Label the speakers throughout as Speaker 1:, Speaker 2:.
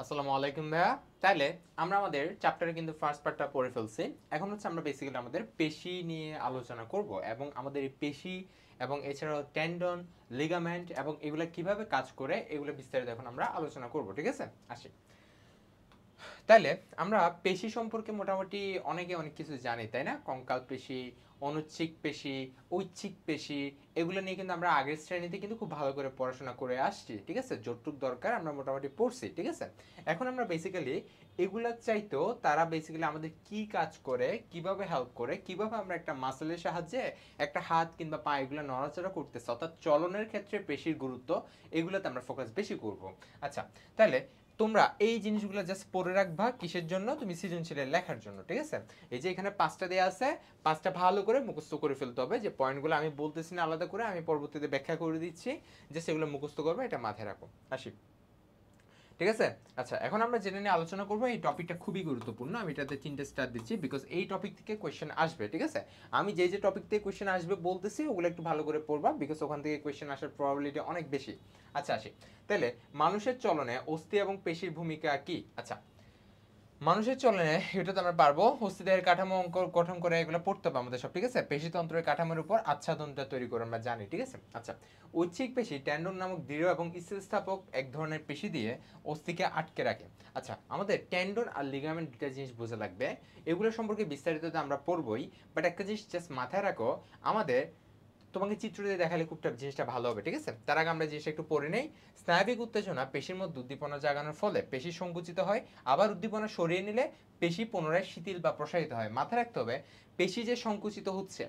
Speaker 1: আসসালামু আলাইকুম ভাইয়া। তাহলে আমরা আমাদের চ্যাপ্টারে কিন্তু ফার্স্ট পার্টটা পড়ে ফেলছি। এখন হচ্ছে আমরা বেসিক্যালি আমাদের পেশি নিয়ে আলোচনা করব এবং আমাদের এই পেশি এবং এছাড়াও টেন্ডন, লিগামেন্ট এবং এগুলো কিভাবে কাজ করে এগুলো বিস্তারিত এখন আমরা আলোচনা করব। ঠিক আছে, আসি। তাহলে আমরা পেশি সম্পর্কে মোটামুটি অনেকে অনেক কিছু জানি, তাই না? কঙ্কাল পেশি, অনুচ্ছিক পেশি, ঐচ্ছিক পেশি, এগুলো নিয়ে কিন্তু আমরা আগের শ্রেণীতে কিন্তু খুব ভালো করে পড়াশোনা করে আসছি। ঠিক আছে, যতটুক দরকার আমরা মোটামুটি পড়ছি। ঠিক আছে, এখন আমরা বেসিক্যালি এগুলা চাইতো তারা বেসিক্যালি আমাদের কি কাজ করে, কিভাবে হেল্প করে, কিভাবে আমরা একটা মাসেলের সাহায্যে একটা হাত কিংবা পা এগুলো নড়াচড়া করতেছে, অর্থাৎ চলনের ক্ষেত্রে পেশির গুরুত্ব, এগুলোতে আমরা ফোকাস বেশি করব। আচ্ছা, তাহলে তোমরা এই জিনিসগুলো জাস্ট পড়ে রাখবা কিসের জন্য? তুমি সৃজনশীলের লেখার জন্য। ঠিক আছে, এই যে এখানে 5টা দেয়া আছে, 5টা ভালো করে মুখস্থ করে ফেলতে হবে। যে পয়েন্টগুলো আমি বলতেছি না আলাদা করে, আমি পরবর্তীতে ব্যাখ্যা করে দিচ্ছি, যে সেগুলো মুখস্থ করবে, এটা মাথায় রাখো। আসি, ঠিক আছে। আচ্ছা, এখন আমরা যেটা নিয়ে আলোচনা করবো, এই টপিকটা খুবই গুরুত্বপূর্ণ। আমি এটাতে 3টে স্টার দিচ্ছি বিকজ এই টপিক থেকে কোয়েশ্চেন আসবে। ঠিক আছে, আমি যে যে টপিক থেকে কোয়েশ্চেন আসবে বলতেছি ওগুলো একটু ভালো করে পড়বা বিকজ ওখান থেকে কোয়েশ্চেন আসার প্রবাবিলিটি অনেক বেশি। আচ্ছা, আসি। তাহলে মানুষের চলনে অস্থি এবং পেশির ভূমিকা কি? আচ্ছা, মানুষের চলনে এটা তো আমরা পারবো। অস্থিদেহের কাঠামো অঙ্ক গঠন করে এগুলো পড়তে হবে আমাদের সব। ঠিক আছে, পেশিতন্ত্রের কাঠামোর উপর আচ্ছাদনটা তৈরি করে আমরা জানি। ঠিক আছে, আচ্ছা। ঐচ্ছিক পেশি টেন্ডন নামক দৃঢ় এবং স্থিতিস্থাপক এক ধরনের পেশি দিয়ে অস্থিকে আটকে রাখে। আচ্ছা, আমাদের টেন্ডন আর লিগামেন্ট দুটা জিনিস বোঝা লাগবে। এগুলো সম্পর্কে বিস্তারিত তো আমরা পড়বই, বাট একটা জিনিস জাস্ট মাথায় রাখো, আমাদের তোমাকে চিত্র দিয়ে দেখালে খুব জিনিসটা ভালো হবে। ঠিক আছে, তার আগে আমরা জিনিসটা একটু পড়ে নেই। স্নায়বিক উত্তেজনা পেশির মধ্যে উদ্দীপনা জাগানোর ফলে পেশি সংকুচিত হয়, আবার উদ্দীপনা সরিয়ে নিলে পেশি পুনরায় শিথিল বা প্রসারিত হয়। মাথায় রাখতে হবে, পেশি যে সংকুচিত হচ্ছে,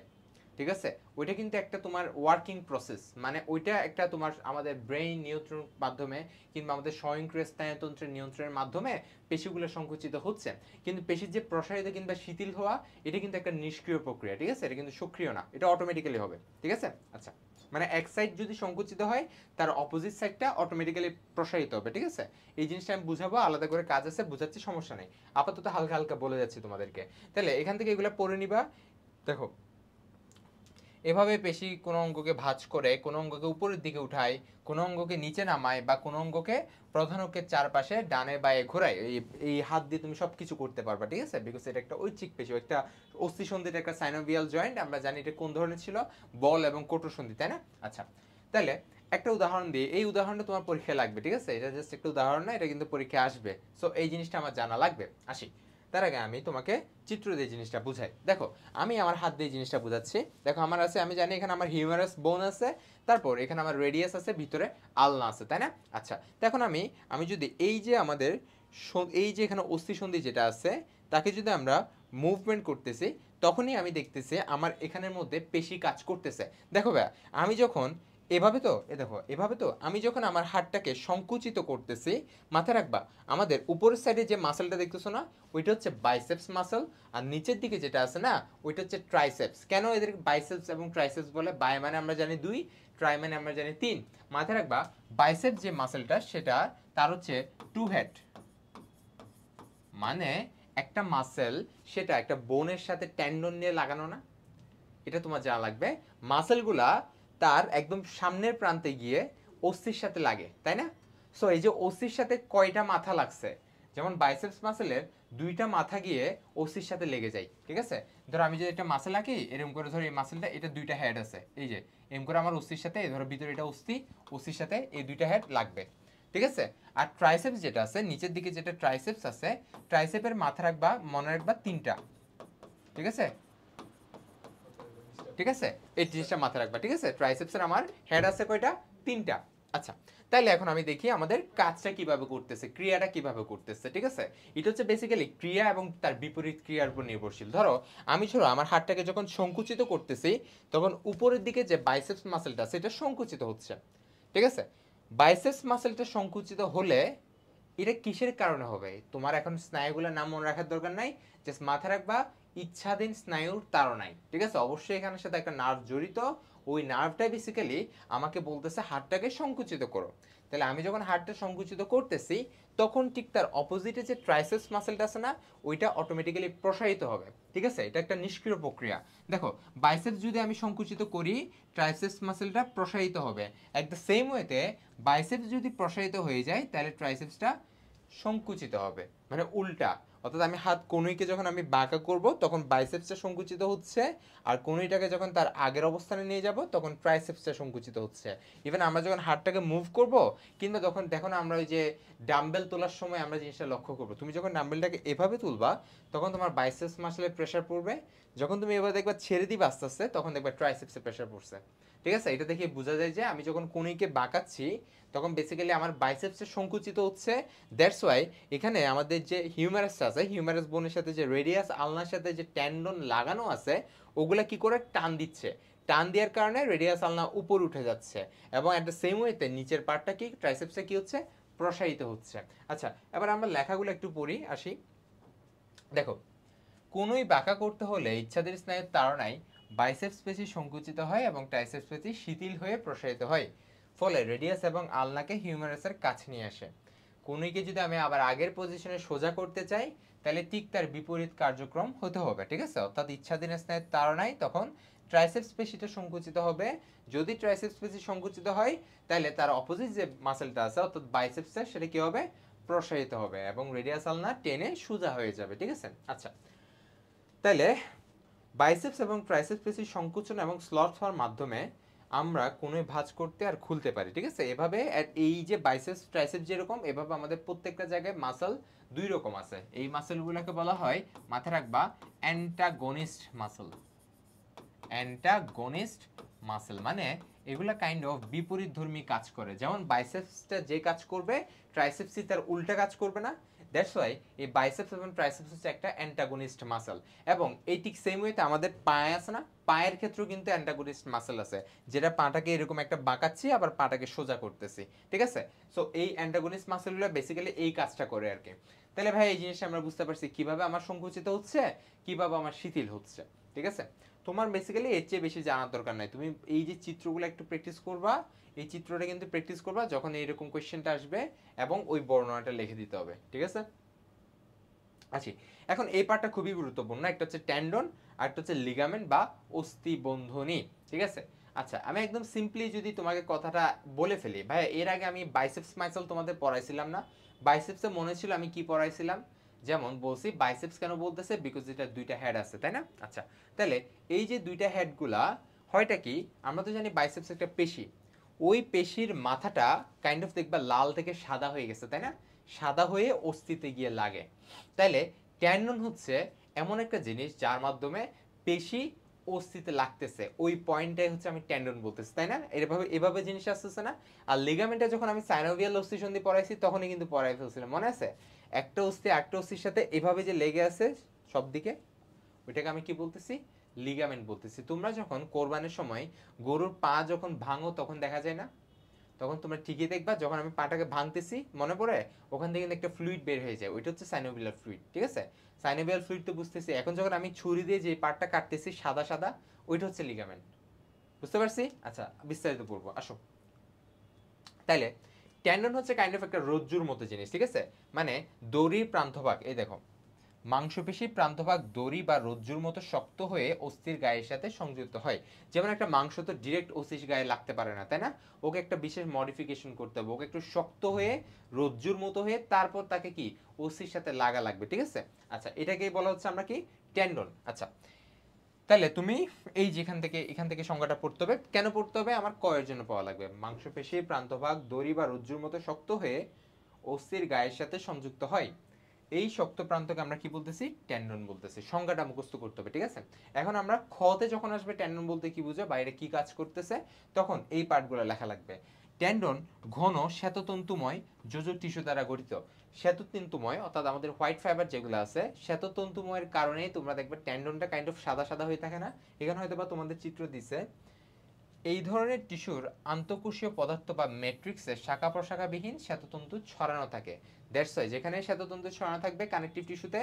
Speaker 1: ঠিক আছে, ওইটা কিন্তু একটা তোমার ওয়ার্কিং প্রসেস, মানে ওইটা একটা তোমার আমাদের ব্রেইন নিয়ন্ত্রণ মাধ্যমে কিংবা আমাদের স্বয়ংক্রিয় স্নায়ুতন্ত্রের নিয়ন্ত্রণের মাধ্যমে পেশিগুলো সংকুচিত হচ্ছে। কিন্তু পেশির যে প্রসারিত কিংবা শিথিল হওয়া, এটা কিন্তু একটা নিষ্ক্রিয় প্রক্রিয়া। ঠিক আছে, এটা কিন্তু সক্রিয় না, এটা অটোমেটিক্যালি হবে। ঠিক আছে, আচ্ছা। মানে এক সাইড যদি সংকুচিত হয়, তার অপোজিট সাইডটা অটোমেটিক্যালি প্রসারিত হবে। ঠিক আছে, এই জিনিসটা আমি বুঝাবো, আলাদা করে কাজ আছে, বুঝাচ্ছি, সমস্যা নেই। আপাতত হালকা হালকা বলে যাচ্ছি তোমাদেরকে। তাহলে এখান থেকে এগুলো পড়ে নিবা। দেখো, এভাবে পেশি কোনো অঙ্গকে ভাঁজ করে, কোনো অঙ্গকে উপরের দিকে উঠায়, কোনো অঙ্গকে নিচে নামায়, বা কোনো অঙ্গকে প্রধান অঙ্গের চারপাশে ডানে বায়ে ঘোরায়। এই হাত দিয়ে তুমি সব কিছু করতে পারবা। ঠিক আছে, বিকজ এটা একটা ঐচ্ছিক পেশি, একটা অস্থিসন্ধির একটা সাইনোভিয়াল জয়েন্ট। আমরা জানি এটা কোন ধরনের ছিল, বল এবং কঠোর সন্ধি, তাই না? আচ্ছা, তাহলে একটা উদাহরণ দিয়ে, এই উদাহরণটা তোমার পরীক্ষায় লাগবে। ঠিক আছে, এটা জাস্ট একটা উদাহরণ না, এটা কিন্তু পরীক্ষায় আসবে। সো এই জিনিসটা আমার জানা লাগবে। আসি, তার আগে আমি তোমাকে চিত্র দিয়ে জিনিসটা বুঝাই। দেখো, আমি আমার হাত দিয়ে জিনিসটা বুঝাচ্ছি। দেখো, আমার আছে, আমি জানি এখানে আমার হিউমারাস বোন আছে, তারপর এখানে আমার রেডিয়াস আছে, ভিতরে আলনা আছে, তাই না? আচ্ছা, এখন আমি আমি যদি এই যে আমাদের এই যে এখানে অস্থিসন্ধি যেটা আছে, তাকে যদি আমরা মুভমেন্ট করতেছি, তখনই আমি দেখতেছি আমার এখানের মধ্যে পেশি কাজ করতেছে। দেখো ভাইয়া, আমি যখন এভাবে, তো এ দেখো এভাবে, তো আমি যখন আমার হাতটাকে সংকুচিত করতেছি, মাথায় রাখবা, আমাদের উপরের সাইডে যে মাসেলটা দেখতেছো না, ওইটা হচ্ছে বাইসেপস মাসেল। আর নিচের দিকে যেটা আছে না, ওইটা হচ্ছে ট্রাইসেপস। কেন এদের বাইসেপস এবং ট্রাইসেপস বলে? বাই মানে আমরা জানি 2, ট্রাই মানে আমরা জানি 3। মাথায় রাখবা, বাইসেপস যে মাসেলটা, সেটা তার হচ্ছে 2 হেড, মানে একটা মাসেল, সেটা একটা বোনের সাথে টেন্ডন নিয়ে লাগানো না, এটা তোমার জানা লাগবে। মাসেলগুলা তার একদম সামনের প্রান্তে গিয়ে অস্থির সাথে লাগে, তাই না? সো এই যে অস্থির সাথে কয়টা মাথা লাগছে, যেমন বাইসেপস মাসেলের 2টা মাথা গিয়ে অস্থির সাথে লেগে যায়। ঠিক আছে, ধরো আমি যদি একটা মাসেল আঁকি এরকম করে, ধরো এই মাসেলটা, এটা 2টা হেড আছে, এই যে এরকম করে আমার অস্থির সাথে, ধরো ভিতরে এটা অস্থির সাথে এই 2টা হেড লাগবে। ঠিক আছে, আর ট্রাইসেপস যেটা আছে নিচের দিকে, যেটা ট্রাইসেপস আছে, ট্রাইসেপের মাথা রাখবা, মনে রাখবা 3টা। ঠিক আছে, ঠিক আছে, এই জিনিসটা মাথায় রাখবা। ঠিক আছে, ট্রাইসেপসের আমার হেড আছে কয়টা? 3টা। আচ্ছা, তাইলে এখন আমি দেখি আমাদের কাজটা কিভাবে করতেছে, ক্রিয়াটা কিভাবে করতেছে। ঠিক আছে, এটা হচ্ছে বেসিক্যালি ক্রিয়া এবং তার বিপরীত ক্রিয়ার উপর নির্ভরশীল। ধরো, আমি আমার হাতটাকে যখন সংকুচিত করতেছি, তখন উপরের দিকে যে বাইসেপস মাসেলটা সেটা সংকুচিত হচ্ছে। ঠিক আছে, বাইসেপস মাসেলটা সংকুচিত হলে এটা কিসের কারণে হবে? তোমার এখন স্নায়ুগুলোর নাম মনে রাখার দরকার নাই, জাস্ট মাথায় রাখবা ইচ্ছাধীন স্নায়ুর তাড়নায়। ঠিক আছে, অবশ্যই এখানের সাথে একটা নার্ভ জড়িত, ওই নার্ভটাই বেসিক্যালি আমাকে বলতেছে হাড়টাকে সংকুচিত করো। তাহলে আমি যখন হাড়টা সংকুচিত করতেছি, তখন ঠিক তার অপোজিটে যে ট্রাইসেপস মাসেলটা আছে না, ওইটা অটোমেটিক্যালি প্রসারিত হবে। ঠিক আছে, এটা একটা নিষ্ক্রিয় প্রক্রিয়া। দেখো, বাইসেপস যদি আমি সংকুচিত করি, ট্রাইসেপস মাসেলটা প্রসারিত হবে। অ্যাট দ্য সেম ওয়েতে বাইসেপস যদি প্রসারিত হয়ে যায়, তাহলে ট্রাইসেপসটা সংকুচিত হবে, মানে উল্টা। অর্থাৎ আমি হাত কনুইকে যখন আমি বাঁকা করব তখন বাইসেপসটা সংকুচিত হচ্ছে, আর কনুইটাকে যখন তার আগের অবস্থানে নিয়ে যাব তখন ট্রাইসেপসটা সংকুচিত হচ্ছে। ইভেন আমরা যখন হাতটাকে মুভ করব, কিংবা তখন দেখো না আমরা ওই যে ডাম্বেল তোলার সময় আমরা জিনিসটা লক্ষ্য করব, তুমি যখন ডাম্বেলটাকে এভাবে তুলবা তখন তোমার বাইসেপস মাসলে প্রেসার পড়বে, যখন তুমি এভাবে দেখবা ছেড়ে দিবা আস্তে আস্তে তখন দেখবা ট্রাইসেপসে প্রেসার পড়ছে। ঠিক আছে, এটা দেখে বোঝা যায় যে আমি যখন কনুইকে বাঁকাচ্ছি তখন বেসিক্যালি আমার বাইসেপসে সংকুচিত হচ্ছে। দ্যাটস ওয়াই এখানে আমাদের যে হিউম্যারাসটা আছে, হিউম্যারাস বোনের সাথে যে রেডিয়াস আলনার সাথে যে ট্যান্ডন লাগানো আছে ওগুলা কি করে টান দিচ্ছে, টান দেওয়ার কারণে রেডিয়াস আলনা উপর উঠে যাচ্ছে, এবং অ্যাট দ্য সেম ওয়েতে নিচের পার্টটা কি ট্রাইসেপসে কি হচ্ছে, প্রসারিত হচ্ছে। আচ্ছা, এবার আমরা লেখাগুলো একটু পড়ি আসি। দেখো, কোনোই বাঁকা করতে হলে ইচ্ছাধীন স্নায়ুর তাড়নায় বাইসেপস পেশি সংকুচিত হয় এবং ট্রাইসেপস পেশি শিথিল হয়ে প্রসারিত হয়, ফলে রেডিয়াস এবং আলনাকে হিউমেরাসের কাছে নিয়ে আসে। কোনোইকে যদি আমি আবার আগের পজিশনে সোজা করতে চাই তাহলে ঠিক তার বিপরীত কার্যক্রম হতে হবে। ঠিক আছে, অর্থাৎ ইচ্ছাধীন স্নায়ুর তাড়নায় তখন ট্রাইসেপস পেশিটা সংকুচিত হবে। যদি ট্রাইসেপস পেশি সংকুচিত হয় তাহলে তার অপোজিট যে মাসেলটা আছে অর্থাৎ বাইসেপসটা সেটা কি হবে, প্রসারিত হবে এবং রেডিয়াস আলনা টেনে সোজা হয়ে যাবে। ঠিক আছে, আচ্ছা, তাহলে বাইসেপস এবং ট্রাইসেপস পেশির সংকুচন এবং স্লট হওয়ার মাধ্যমে আমরা কোনোই ভাঁজ করতে আর খুলতে পারি। ঠিক আছে, এভাবে এই যে বাইসেপস ট্রাইসেপস যেরকম, এভাবে আমাদের প্রত্যেকটা জায়গায় মাসল দুই রকম আছে। এই মাসলগুলোকে বলা হয়, মাথায় রাখবা, অ্যান্টাগনিস্ট মাসল। অ্যান্টাগনিস্ট মাসল মানে এগুলা কাইন্ড অফ বিপরীতধর্মী কাজ করে। যেমন বাইসেপসটা যে কাজ করবে ট্রাইসেপসই তার উল্টা কাজ করবে না। দ্যাটস ওয়াই এই বাইসেপস এবং ট্রাইসেপস হচ্ছে একটা অ্যান্টাগনিস্ট মাসল। এবং এই ঠিক সেম ওয়েতে আমাদের পায়ে আছে না, পায়ের ক্ষেত্রেও কিন্তু অ্যান্টাগনিস্ট মাসল আছে, যেটা পাটাকে এরকম একটা বাঁকাচ্ছি আবার পাটাকে সোজা করতেছি। ঠিক আছে, সো এই অ্যান্টাগনিস্ট মাসলগুলো বেসিক্যালি এই কাজটা করে আর কি। তাহলে ভাই এই জিনিসটা আমরা বুঝতে পারছি কিভাবে আমার সংকুচিত হচ্ছে, কিভাবে আমার শিথিল হচ্ছে। ঠিক আছে, তোমার বেসিক্যালি এর চেয়ে বেশি জানার দরকার নাই। তুমি এই যে চিত্রগুলো একটু প্র্যাকটিস করবা, এই চিত্রটা কিন্তু প্র্যাকটিস করবা যখন এইরকম কোয়েশ্চেনটা আসবে, এবং ওই বর্ণনাটা লিখে দিতে হবে। ঠিক আছে, আচ্ছা, এখন এই পার্টটা খুবই গুরুত্বপূর্ণ। একটা হচ্ছে ট্যান্ডন আর একটা হচ্ছে লিগামেন্ট বা অস্থি বন্ধনী। ঠিক আছে, আচ্ছা, আমি একদম সিম্পলি যদি তোমাকে কথাটা বলে ফেলি, ভাই এর আগে আমি বাইসেপস মাসল তোমাদের পড়াইছিলাম না? বাইসেপসে মনে ছিল আমি কি পড়াইছিলাম? যেমন বলছি বাইসেপস কেন বলতেছে, বিকজ এটা দুইটা হেড আছে, তাই না? আচ্ছা, তাহলে এই যে দুইটা হেডগুলা হয়টা কি, আমরা তো জানি বাইসেপস একটা পেশি, ওই পেশির মাথাটা কাইন্ড অফ দেখবা লাল থেকে সাদা হয়ে গেছে, তাই না? সাদা হয়ে অস্থিতে গিয়ে লাগে। তাইলে ট্যান্ডন হচ্ছে এমন একটা জিনিস যার মাধ্যমে পেশি অস্থিতে লাগতেছে, ওই পয়েন্টটাই হচ্ছে আমি ট্যান্ডন বলতেছি, তাই না? এভাবে এভাবে জিনিস আসতেছে না? আর লিগামেন্টটা যখন আমি সাইনোভিয়াল অস্থি সন্ধি পড়াইছি তখনই কিন্তু পড়াই ফেলছিলাম, মনে আছে? একটা অস্থি একটা অস্থির সাথে এভাবে যে লেগে আছে সব দিকে, ওইটাকে আমি কি বলতেছি, লিগামেন্ট বলতেছি। তোমরা যখন কোরবানির সময় গরুর পা যখন ভাঙো তখন দেখা যায় না? তখন তোমরা ঠিকই দেখবা যখন আমি পাটাকে ভাঙতেছি, মনে পড়ে ওখান থেকে কিন্তু একটা ফ্লুইড বের হয়ে যায়, ওইটা হচ্ছে সাইনোভিয়াল ফ্লুইড। ঠিক আছে, সাইনোভিয়াল ফ্লুইড তো বুঝতেছি। এখন যখন আমি ছুরি দিয়ে যে পার্টটা কাটতেছি সাদা সাদা, ওইটা হচ্ছে লিগামেন্ট। বুঝতে পারছি? আচ্ছা, বিস্তারিত পড়বো, আসো। তাইলে ট্যান্ডন হচ্ছে কাইন্ড অফ একটা রজ্জুর মতো জিনিস। ঠিক আছে, মানে দড়ির প্রান্তভাগ, এই দেখো, মাংসপেশির প্রান্তভাগ দড়ি বা রজ্জুর মতো শক্ত হয়ে অস্থির গায়ের সাথে সংযুক্ত হয়। যেমন একটা মাংস তো ডিরেক্ট অস্থির গায়ে লাগতে পারে না, তাই না? ওকে একটা বিশেষ মডিফিকেশন করতে হবে, ওকে একটু শক্ত হয়ে রজ্জুর মতো হয়ে তারপর তাকে কি অস্থির সাথে লাগা লাগবে। ঠিক আছে, আচ্ছা, এটাকেই বলা হচ্ছে আমরা কি, ট্যান্ডন। আচ্ছা, তাহলে তুমি এই যেখান থেকে এখান থেকে সংজ্ঞাটা পড়তে হবে। কেন পড়তে হবে? আমার কয়ের জন্য পাওয়া লাগবে। মাংসপেশির প্রান্তভাগ দড়ি বা রজ্জুর মতো শক্ত হয়ে অস্থির গায়ের সাথে সংযুক্ত হয়, এই শক্ত প্রান্তকে আমরা কি বলতেছি, ট্যান্ডন বলতেছি। সংজ্ঞাটা মুখস্থ করতে হবে। ঠিক আছে, এখন আমরা খতে যখন আসবে ট্যান্ডন বলতে কি বুঝো, বাইরে কি কাজ করতেছে, তখন এই পার্টগুলো লেখা লাগবে। ট্যান্ডন ঘন শ্বেততন্তুময় যোজক টিস্যু দ্বারা গঠিত। শ্বেততন্তুময় অর্থাৎ আমাদের হোয়াইট ফাইবার যেগুলো আছে, শ্বেততন্তুময়ের কারণেই তোমরা দেখবে ট্যান্ডনটা কাইন্ড অফ সাদা সাদা হয়ে থাকে না? এখানে হয়তো বা তোমাদের চিত্র দিছে। এই ধরনের টিস্যুর আন্তঃকোষীয় পদার্থ বা ম্যাট্রিক্সে শাখা প্রশাখাবিহীন শ্বেততন্তু ছড়ানো থাকে। দ্যাটস ওয়াই যেখানে শ্বেততন্তু ছড়ানো থাকবে কানেকটিভ টিস্যুতে,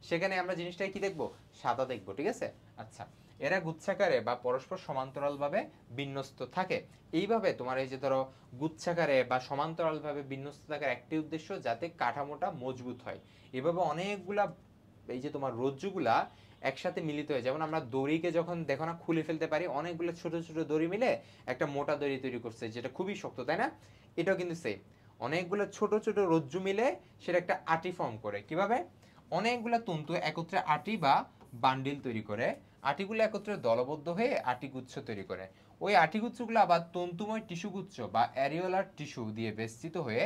Speaker 1: সেখানে আমরা জিনিসটাই কি দেখবো, সাদা দেখবো। ঠিক আছে, আচ্ছা, এরা গুচ্ছাকারে বা পরস্পর সমান্তরালভাবে বিন্যস্ত থাকে। এইভাবে তোমার এই যে ধরো গুচ্ছাকারে বা সমান্তরালভাবে বিন্যস্ত থাকার একটি উদ্দেশ্য যাতে কাঠামোটা মজবুত হয়। এভাবে অনেকগুলা এই যে তোমার রজ্জুগুলা একসাথে মিলিত হয়। যেমন আমরা দড়িকে যখন দেখো না খুলে ফেলতে পারি, অনেকগুলো ছোট ছোট দড়ি মিলে একটা মোটা দড়ি তৈরি করছে যেটা খুবই শক্ত, তাই না? এটাও কিন্তু সেম। অনেকগুলো ছোট ছোট রজ্জু মিলে সেটা একটা আটি ফর্ম করে। কিভাবে? অনেকগুলো তন্তু একত্রে আটি বা বান্ডিল তৈরি করে, আটিগুলো একত্রে দলবদ্ধ হয়ে আটিগুচ্ছ তৈরি করে। ওই আটিগুচ্ছগুলো আবার তন্তুময় টিস্যুগুচ্ছ বা অ্যারিওলার টিস্যু দিয়ে বেষ্টিত হয়ে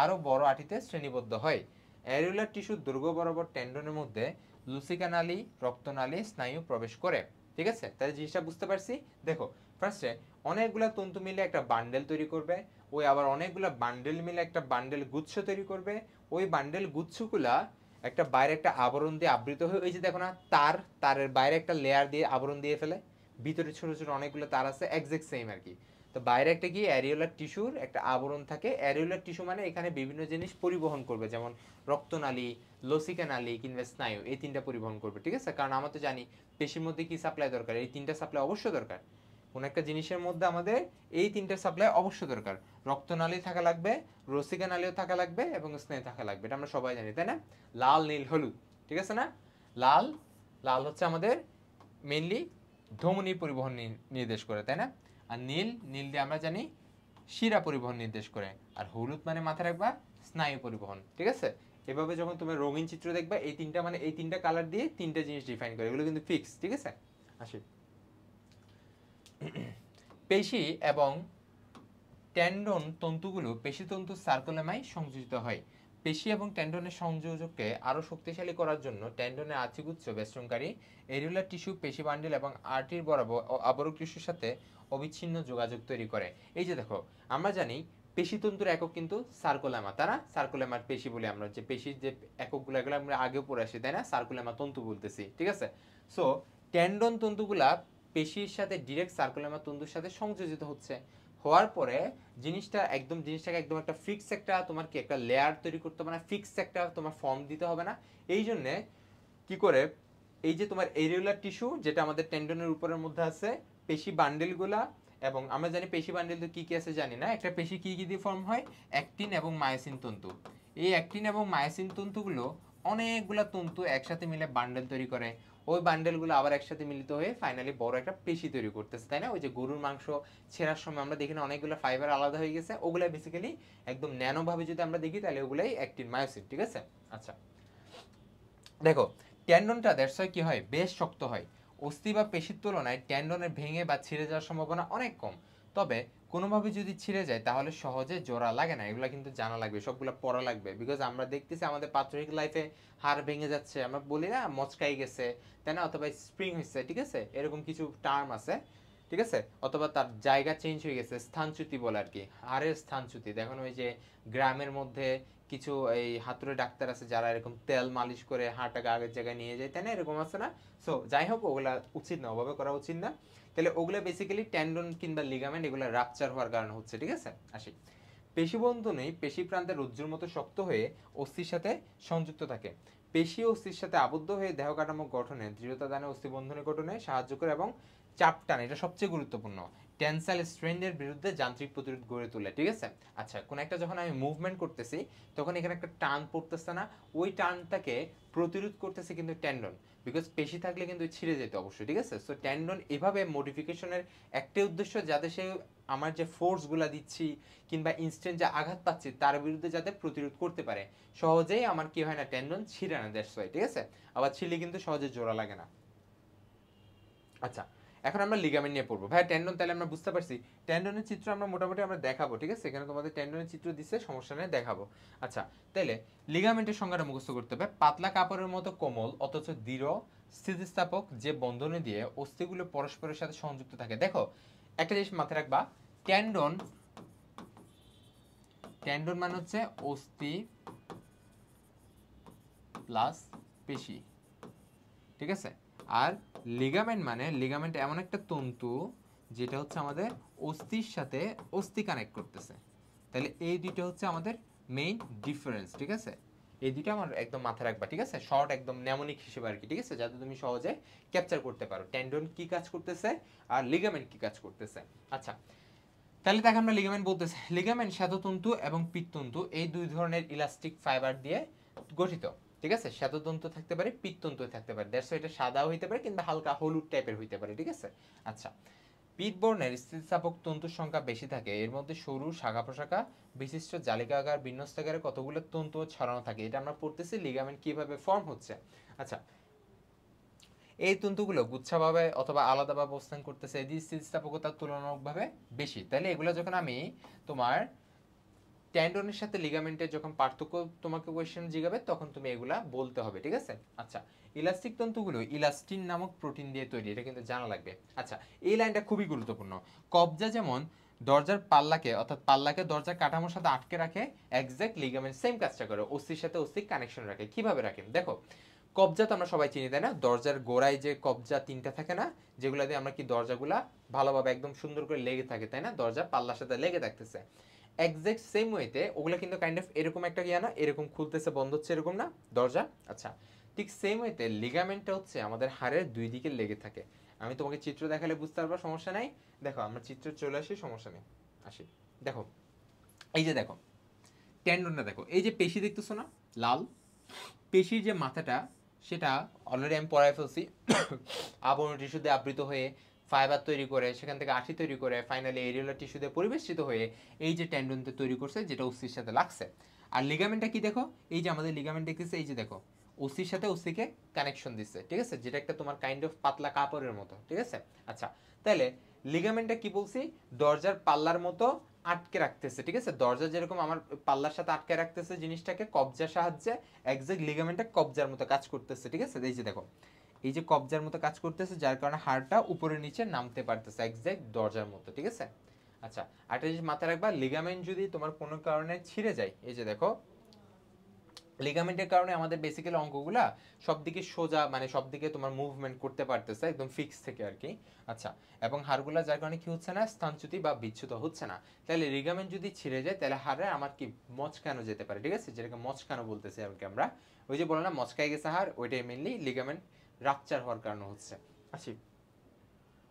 Speaker 1: আরো বড় আটিতে শ্রেণীবদ্ধ হয়। অ্যারিওলার টিস্যুর দৈর্ঘ্য বরাবর টেন্ডনের মধ্যে লুসিকা নালী, রক্তনালী, স্নায়ু প্রবেশ করে। ঠিক আছে, তাহলে জিনিসটা বুঝতে পারছি। দেখো, ফার্স্টে অনেকগুলা তন্তু মিলে একটা বান্ডেল তৈরি করবে, ওই আবার অনেকগুলা বান্ডেল মিলে একটা বান্ডেল গুচ্ছ তৈরি করবে। ওই বান্ডেল গুচ্ছগুলা একটা বাইরে একটা আবরণ দিয়ে আবৃত হয়ে, ওই যে দেখো না তারের বাইরে একটা লেয়ার দিয়ে আবরণ দিয়ে ফেলে, ভিতরে ছোট ছোট অনেকগুলো তার আছে, এক্সাক্ট সেম আর কি। তো বাইরে একটা কি অ্যারিওলার টিস্যুর একটা আবরণ থাকে। অ্যারিওলার টিস্যু মানে এখানে বিভিন্ন জিনিস পরিবহন করবে, যেমন রক্তনালী, লসিকা নালী কিংবা স্নায়ু, এই তিনটা পরিবহন করবে। ঠিক আছে, কারণ আমরা তো জানি পেশির মধ্যে কি সাপ্লাই দরকার, এই তিনটা সাপ্লাই অবশ্য দরকার। কোন একটা জিনিসের মধ্যে আমাদের এই তিনটা সাপ্লাই অবশ্য দরকার। রক্তনালী থাকা লাগবে, রসিকা নালীও থাকা লাগবে এবং স্নায়ু থাকা লাগবে, এটা আমরা সবাই জানি, তাই না? লাল, নীল, হলুদ, ঠিক আছে না? লাল লাল হচ্ছে আমাদের মেইনলি ধমনী পরিবহন নির্দেশ করে, তাই না? আর নীল নীল দিয়ে আমরা জানি শিরা পরিবহন নির্দেশ করে। আর হলুদ মানে মাথায় রাখবা স্নায়ু পরিবহন। ঠিক আছে, এভাবে যখন তুমি রঙিন চিত্র দেখবা, এই তিনটা মানে এই তিনটা কালার দিয়ে তিনটা জিনিস ডিফাইন করে, এগুলো কিন্তু ফিক্স। ঠিক আছে, আসি পেশি এবং টেন্ডন তন্তুগুলো পেশিতন্তু সার্কোলেমায় সংযোজিত হয়। পেশি এবং টেন্ডনের সংযোজককে আরও শক্তিশালী করার জন্য টেন্ডনের আতিগুচ্ছ বেষ্টনকারী এরিউলার টিস্যু পেশি বান্ডিল এবং আর্টির বরাবর আবরক টিস্যুর সাথে অবিচ্ছিন্ন যোগাযোগ তৈরি করে। এই যে দেখো, আমরা জানি পেশিতন্তুর একক কিন্তু সার্কোলেমা, তারা সার্কোলেমার পেশি বলে, আমরা যে পেশির যে এককগুলো এগুলো আমরা আগেও পড়ে আসি, তাই না? সার্কোলেমা তন্তু বলতেছি। ঠিক আছে, সো টেন্ডন তন্তুগুলা পেশির সাথে ডিরেক্ট সার্কোলেমা তন্তুর সাথে সংযোজিত হচ্ছে। হওয়ার পরে জিনিসটাকে একদম একটা ফিক্স একটা তোমার কি একটা লেয়ার তৈরি করতে হবে না, ফিক্স একটা তোমার ফর্ম দিতে হবে না। এই জন্য কি করে, এই যে তোমার এরিউলার টিস্যু যেটা আমাদের টেন্ডনের উপরের মধ্যে আছে, পেশি বান্ডেলগুলা, এবং আমরা জানি পেশি বান্ডেল তো কি কি আছে জানি না, একটা পেশি কি কি দিয়ে ফর্ম হয়, অ্যাক্টিন এবং মায়োসিন তন্তু। এই অ্যাক্টিন এবং মায়োসিন তন্তুগুলো অনেকগুলা তন্তু একসাথে মিলে বান্ডেল তৈরি করে। ওই বান্ডেলগুলো আবার একসাথে মিলিত হয়ে ফাইনালি বড় একটা পেশি তৈরি করতেছে, তাই না? ওই যে গরুর মাংস ছেঁড়ার সময় আমরা দেখি না অনেকগুলো ফাইবার আলাদা হয়ে গেছে, ওগুলা বেসিক্যালি একদম ন্যানো ভাবে যদি আমরা দেখি তাহলে ওগুলাই অ্যাক্টিন মায়োসিন। ঠিক আছে, আচ্ছা দেখো, টেন্ডনটা দ্যাটস কি হয়, বেশ শক্ত হয়। অস্থি বা পেশির তুলনায় টেন্ডনের ভেঙে বা ছিঁড়ে যাওয়ার সম্ভাবনা অনেক কম। তবে কোনোভাবে যদি ছিঁড়ে যায় তাহলে সহজে জোড়া লাগে না, এগুলো কিন্তু জানা লাগবে, সবগুলো পড়া লাগবে। বিকজ আমরা দেখতেছি আমাদের প্রাথমিক লাইফে হাড় ভেঙে যাচ্ছে, আমরা বলি না মচকাই গেছে, তাই না? অথবা স্প্রিং হয়েছে, ঠিক আছে, এরকম কিছু টার্ম আছে। ঠিক আছে, অথবা তার জায়গা চেঞ্জ হয়ে গেছে, স্থানচ্যুতি বলে আর কি, হাড়ের স্থানচ্যুতি। দেখুন ওই যে গ্রামের মধ্যে কিছু এই হাতুড়ে ডাক্তার আছে যারা এরকম তেল মালিশ করে হাড়টাকে আগের জায়গায় নিয়ে যায়, তাই না? এরকম আছে না? সো যাই হোক, ওগুলা উচিত না, ওভাবে করা উচিত না। তাহলে ওগুলা বেসিক্যালি টেন্ডন কিংবা লিগামেন্ট এগুলা রাপচার হওয়ার কারণে হচ্ছে। ঠিক আছে, আসি পেশিবন্ধনী পেশি প্রান্তের রজ্জুর মতো শক্ত হয়ে অস্থির সাথে সংযুক্ত থাকে। পেশি ও অস্থির সাথে আবদ্ধ হয়ে দেহ কাঠামো গঠনে, দৃঢ়তা দানে, অস্থিবন্ধনী গঠনে সাহায্য করে এবং চাপ টান, এটা সবচেয়ে গুরুত্বপূর্ণ, টেনসাইল স্ট্রেনের বিরুদ্ধে যান্ত্রিক প্রতিরোধ গড়ে তোলে। ঠিক আছে, আচ্ছা কোন একটা যখন আমি মুভমেন্ট করতেছি তখন এখানে একটা টান পড়তেছে না, ওই টানটাকে প্রতিরোধ করতেছে কিন্তু টেন্ডন, বিকজ পেশি থাকলে কিন্তু ছিঁড়ে যেত অবশ্যই। ঠিক আছে, সো টেন্ডন এভাবে মডিফিকেশনের একটাই উদ্দেশ্য, যাতে সে আমার যে ফোর্সগুলা দিচ্ছি কিংবা ইনস্ট্যান্ট যে আঘাত পাচ্ছি তার বিরুদ্ধে যাতে প্রতিরোধ করতে পারে, সহজেই আমার কি হয় না, টেন্ডন ছিঁড়ে না, দ্যাটস ওয়াই। ঠিক আছে, আবার ছিঁড়লে কিন্তু সহজে জোড়া লাগে না। আচ্ছা, এখন আমরা লিগামেন্ট নিয়ে পড়বো। ভাই টেন্ডন তাহলে আমরা বুঝতে পারছি, টেন্ডনের চিত্র আমরা মোটামুটি আমরা দেখাবো। ঠিক আছে, এখানে তোমাদের টেন্ডনের চিত্র দিচ্ছে, সমস্যা নেই, দেখাবো। আচ্ছা, তাহলে লিগামেন্টের সংজ্ঞাটা মুখস্থ করতে হবে, পাতলা কাপড়ের মতো কোমল অথচ দৃঢ় স্থিতিস্থাপক যে বন্ধনী দিয়ে অস্থিগুলো পরস্পরের সাথে সংযুক্ত থাকে। দেখো একটা জিনিস মাথায় রাখবা, টেন্ডন টেন্ডন মানে হচ্ছে অস্থি প্লাস পেশি। ঠিক আছে, আর লিগামেন্ট মানে লিগামেন্ট এমন একটা তন্তু যেটা হচ্ছে আমাদের অস্থির সাথে অস্থি কানেক্ট করতেছে। তাহলে এই দুইটা হচ্ছে আমাদের মেইন ডিফারেন্স। ঠিক আছে, এই দুইটা আমার একদম মাথায় রাখবা। ঠিক আছে, শর্ট একদম নেমোনিক হিসেবে আর কি। ঠিক আছে, যাতে তুমি সহজে ক্যাপচার করতে পারো টেন্ডন কি কাজ করতেছে আর লিগামেন্ট কি কাজ করতেছে। আচ্ছা, তাহলে তাকে আমরা লিগামেন্ট বলতেছি। লিগামেন্ট শ্বেততন্তু এবং পিত্ততন্তু এই দুই ধরনের ইলাস্টিক ফাইবার দিয়ে গঠিত। ঠিক আছে, শ্বেততন্তু থাকতে পারে, পিত্ততন্তু থাকতে পারে, দ্যাটস এটা সাদাও হইতে পারে কিংবা হালকা হলুদ টাইপের হইতে পারে। ঠিক আছে, আচ্ছা পিটবর্নের স্থিতিস্থাপক তন্তুর সংখ্যা বেশি থাকে, এর মধ্যে সরু শাখা প্রশাখা বিশিষ্ট জালিকাকার বিন্যস্তাকারে কতগুলো তন্তু ছড়ানো থাকে। এটা আমরা পড়তেছি লিগামেন্ট কিভাবে ফর্ম হচ্ছে। আচ্ছা, এই তন্তুগুলো গুচ্ছাভাবে অথবা আলাদাভাবে অবস্থান করতেছে, এদের স্থিতিস্থাপকতা তুলনামূলকভাবে বেশি। তাহলে এগুলো যখন আমি তোমার টেন্ডনের সাথে লিগামেন্টের যখন পার্থক্য তোমাকে কোয়েশ্চেন জিগাবে তখন তুমি এগুলা বলতে হবে, ঠিক আছে। আচ্ছা, ইলাস্টিক তন্তুগুলো ইলাস্টিন নামক প্রোটিন দিয়ে তৈরি, এটা কিন্তু জানা লাগবে। আচ্ছা, এই লাইনটা খুবই গুরুত্বপূর্ণ। কবজা যেমন দরজার পাল্লাকে অর্থাৎ পাল্লাকে দরজার কাঠামোর সাথে আটকে রাখে, এক্সাক্ট লিগামেন্ট সেম কাজটা করে, অস্থির সাথে অস্থির কানেকশন রাখে। কিভাবে রাখে দেখো, কবজা তো আমরা সবাই চিনি তাই না, দরজার গোড়ায় যে কবজা তিনটা থাকে না, যেগুলো দিয়ে আমরা কি দরজাগুলা ভালোভাবে একদম সুন্দর করে লেগে থাকে তাই না, দরজা পাল্লার সাথে লেগে থাকতেছে। এক্সাক্ট সেম ওয়েতে ওগুলো কিন্তু কাইন্ড অফ এরকম একটা ইয়া না, এরকম খুলতেছে বন্ধ হচ্ছে এরকম না দরজা। আচ্ছা, ঠিক সেম ওয়েতে লিগামেন্টটা হচ্ছে আমাদের হাড়ের দুই দিকে লেগে থাকে। আমি তোমাকে চিত্র দেখালে বুঝতে পারবো, সমস্যা নাই। দেখো আমরা চিত্র চলে আসি, সমস্যা নেই, আসি। দেখো, এই যে দেখো টেন্ডনটা দেখো, এই যে পেশি দেখতেছো না লাল, পেশির যে মাথাটা সেটা অলরেডি আমি পড়ায় ফেলছি, আবরণ টিস্যু দিয়ে আবৃত হয়ে ফাইবার তৈরি করে, সেখান থেকে আঠি তৈরি করে, ফাইনালি এরিওলার টিস্যু দিয়ে পরিবেষ্টিত হয়ে এই যে টেন্ডনতে তৈরি করছে, যেটা অস্থির সাথে লাগছে। আর লিগামেন্টটা কি দেখো, এই যে আমাদের লিগামেন্ট দেখতেছে, এই যে দেখো অস্থির সাথে অস্থিকে কানেকশন দিচ্ছে, ঠিক আছে, যেটা একটা তোমার কাইন্ড অফ পাতলা কাপড়ের মতো, ঠিক আছে। আচ্ছা, তাহলে লিগামেন্টটা কি বলছি, দরজার পাল্লার মতো আটকে রাখতেছে, ঠিক আছে, দরজা যেরকম আমার পাল্লার সাথে আটকে রাখতেছে জিনিসটাকে কবজার সাহায্যে, এক্সাক্ট লিগামেন্টটা কবজার মতো কাজ করতেছে, ঠিক আছে। এই যে দেখো, এই যে কবজার মতো কাজ করতেছে, যার কারণে হাড়টা উপরে নিচে নামতে পারতেছে এক্সাক্ট দরজার মতো, ঠিক আছে। আচ্ছা, আরেকটা জিনিস মাথায় রাখবা, লিগামেন্ট যদি তোমার কোনো কারণে ছিঁড়ে যায়, এই যে দেখো লিগামেন্টের কারণে আমাদের বেসিক্যালি অঙ্গগুলা সব দিকে সোজা, মানে সব দিকে তোমার মুভমেন্ট করতে পারতেছে একদম ফিক্স থেকে আর কি। আচ্ছা, এবং হাড়গুলা যার কারণে কি হচ্ছে না, স্থানচ্যুতি বা বিচ্যুত হচ্ছে না। তাহলে লিগামেন্ট যদি ছিঁড়ে যায় তাহলে হাড়ে আমার কি মচকানো যেতে পারে, ঠিক আছে, যেটাকে মচকানো বলতেছি আর কি আমরা। ওই যে বলো না মচকায় গেছে হাড়, ওইটাই মেনলি লিগামেন্ট রাপচার হওয়ার কারণে হচ্ছে। আচ্ছা,